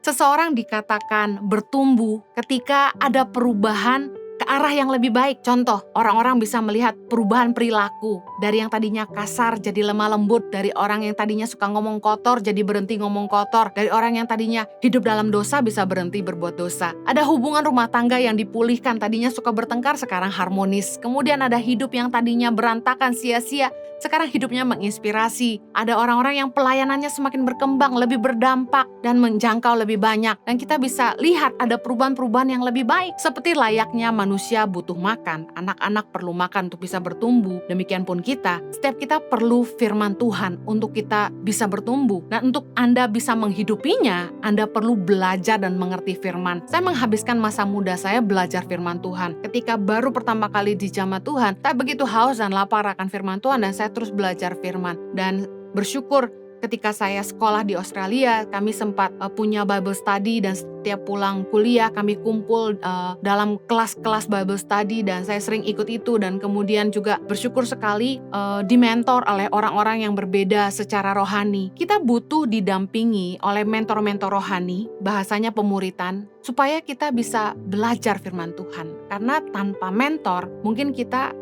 Seseorang dikatakan bertumbuh ketika ada perubahan ke arah yang lebih baik. Contoh, orang-orang bisa melihat perubahan perilaku. Dari yang tadinya kasar jadi lemah lembut. Dari orang yang tadinya suka ngomong kotor jadi berhenti ngomong kotor. Dari orang yang tadinya hidup dalam dosa bisa berhenti berbuat dosa. Ada hubungan rumah tangga yang dipulihkan. Tadinya suka bertengkar, sekarang harmonis. Kemudian ada hidup yang tadinya berantakan sia-sia, sekarang hidupnya menginspirasi. Ada orang-orang yang pelayanannya semakin berkembang, lebih berdampak, dan menjangkau lebih banyak. Dan kita bisa lihat ada perubahan-perubahan yang lebih baik. Seperti layaknya manusia butuh makan, anak-anak perlu makan untuk bisa bertumbuh. Demikian pun kita, setiap kita perlu firman Tuhan untuk kita bisa bertumbuh. Dan untuk Anda bisa menghidupinya, Anda perlu belajar dan mengerti firman. Saya menghabiskan masa muda saya belajar firman Tuhan. Ketika baru pertama kali di jamaah Tuhan, saya begitu haus dan lapar akan firman Tuhan, dan saya terus belajar firman. Dan bersyukur ketika saya sekolah di Australia, kami sempat punya Bible study, dan setiap pulang kuliah kami kumpul dalam kelas-kelas Bible study, dan saya sering ikut itu. Dan kemudian juga bersyukur sekali dimentor oleh orang-orang yang berbeda secara rohani. Kita butuh didampingi oleh mentor-mentor rohani, bahasanya pemuritan, supaya kita bisa belajar firman Tuhan. Karena tanpa mentor mungkin kita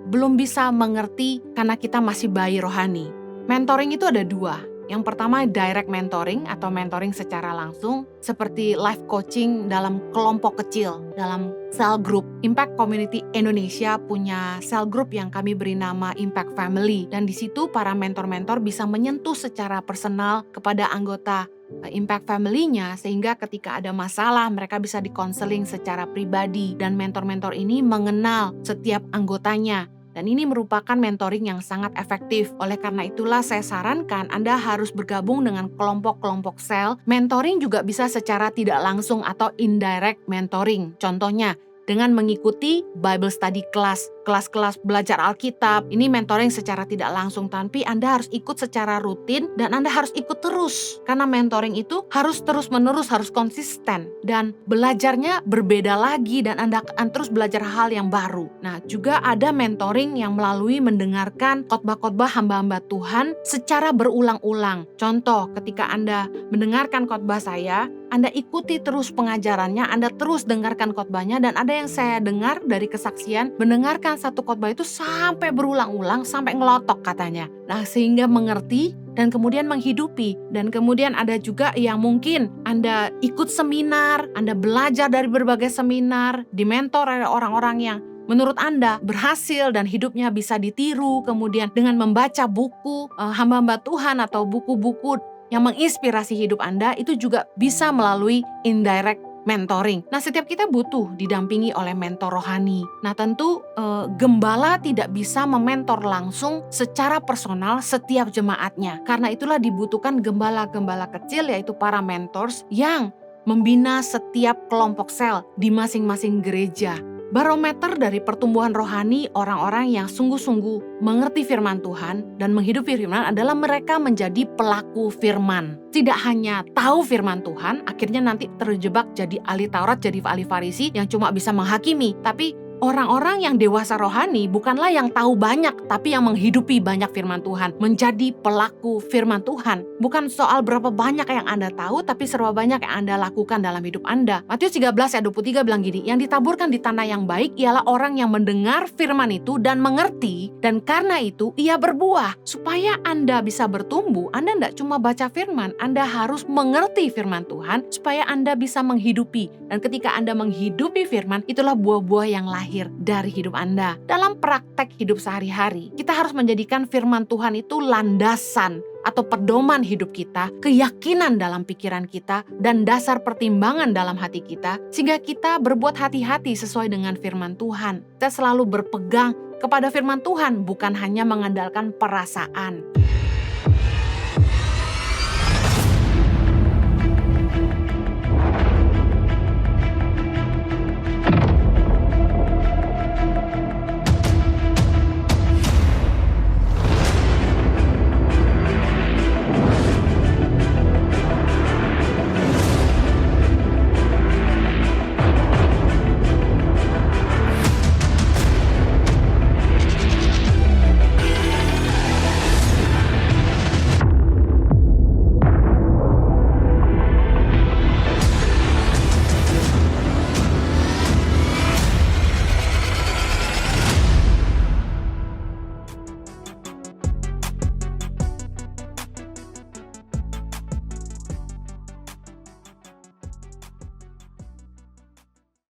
belum bisa mengerti karena kita masih bayi rohani. Mentoring itu ada dua. Yang pertama direct mentoring atau mentoring secara langsung, seperti life coaching dalam kelompok kecil, dalam cell group. Impact Community Indonesia punya cell group yang kami beri nama Impact Family, dan di situ para mentor-mentor bisa menyentuh secara personal kepada anggota Impact Family-nya, sehingga ketika ada masalah mereka bisa dikonseling secara pribadi, dan mentor-mentor ini mengenal setiap anggotanya. Dan ini merupakan mentoring yang sangat efektif. Oleh karena itulah saya sarankan Anda harus bergabung dengan kelompok-kelompok sel. Mentoring juga bisa secara tidak langsung atau indirect mentoring. Contohnya, dengan mengikuti Bible study class, kelas-kelas belajar Alkitab. Ini mentoring secara tidak langsung, tapi Anda harus ikut secara rutin dan Anda harus ikut terus. Karena mentoring itu harus terus-menerus, harus konsisten. Dan belajarnya berbeda lagi dan Anda akan terus belajar hal yang baru. Nah, juga ada mentoring yang melalui mendengarkan khotbah-khotbah hamba-hamba Tuhan secara berulang-ulang. Contoh, ketika Anda mendengarkan khotbah saya, Anda ikuti terus pengajarannya, Anda terus dengarkan khotbahnya, dan ada yang saya dengar dari kesaksian, mendengarkan satu khotbah itu sampai berulang-ulang, sampai ngelotok katanya. Nah, sehingga mengerti dan kemudian menghidupi. Dan kemudian ada juga yang mungkin Anda ikut seminar, Anda belajar dari berbagai seminar, dimentor oleh orang-orang yang menurut Anda berhasil dan hidupnya bisa ditiru, kemudian dengan membaca buku hamba-hamba Tuhan atau buku-buku yang menginspirasi hidup Anda, itu juga bisa melalui indirect mentoring. Nah, setiap kita butuh didampingi oleh mentor rohani. Nah, tentu gembala tidak bisa mementor langsung secara personal setiap jemaatnya. Karena itulah dibutuhkan gembala-gembala kecil, yaitu para mentors yang membina setiap kelompok sel di masing-masing gereja. Barometer dari pertumbuhan rohani orang-orang yang sungguh-sungguh mengerti firman Tuhan dan menghidupi firman adalah mereka menjadi pelaku firman. Tidak hanya tahu firman Tuhan, akhirnya nanti terjebak jadi ahli Taurat, jadi ahli Farisi yang cuma bisa menghakimi. Tapi orang-orang yang dewasa rohani bukanlah yang tahu banyak, tapi yang menghidupi banyak firman Tuhan. Menjadi pelaku firman Tuhan. Bukan soal berapa banyak yang Anda tahu, tapi serba banyak yang Anda lakukan dalam hidup Anda. Matius 13 ayat 23 bilang gini, yang ditaburkan di tanah yang baik ialah orang yang mendengar firman itu dan mengerti, dan karena itu ia berbuah. Supaya Anda bisa bertumbuh, Anda tidak cuma baca firman, Anda harus mengerti firman Tuhan, supaya Anda bisa menghidupi. Dan ketika Anda menghidupi firman, itulah buah-buah yang lahir dari hidup Anda. Dalam praktek hidup sehari-hari, kita harus menjadikan firman Tuhan itu landasan atau pedoman hidup kita, keyakinan dalam pikiran kita, dan dasar pertimbangan dalam hati kita, sehingga kita berbuat hati-hati sesuai dengan firman Tuhan. Kita selalu berpegang kepada firman Tuhan, bukan hanya mengandalkan perasaan.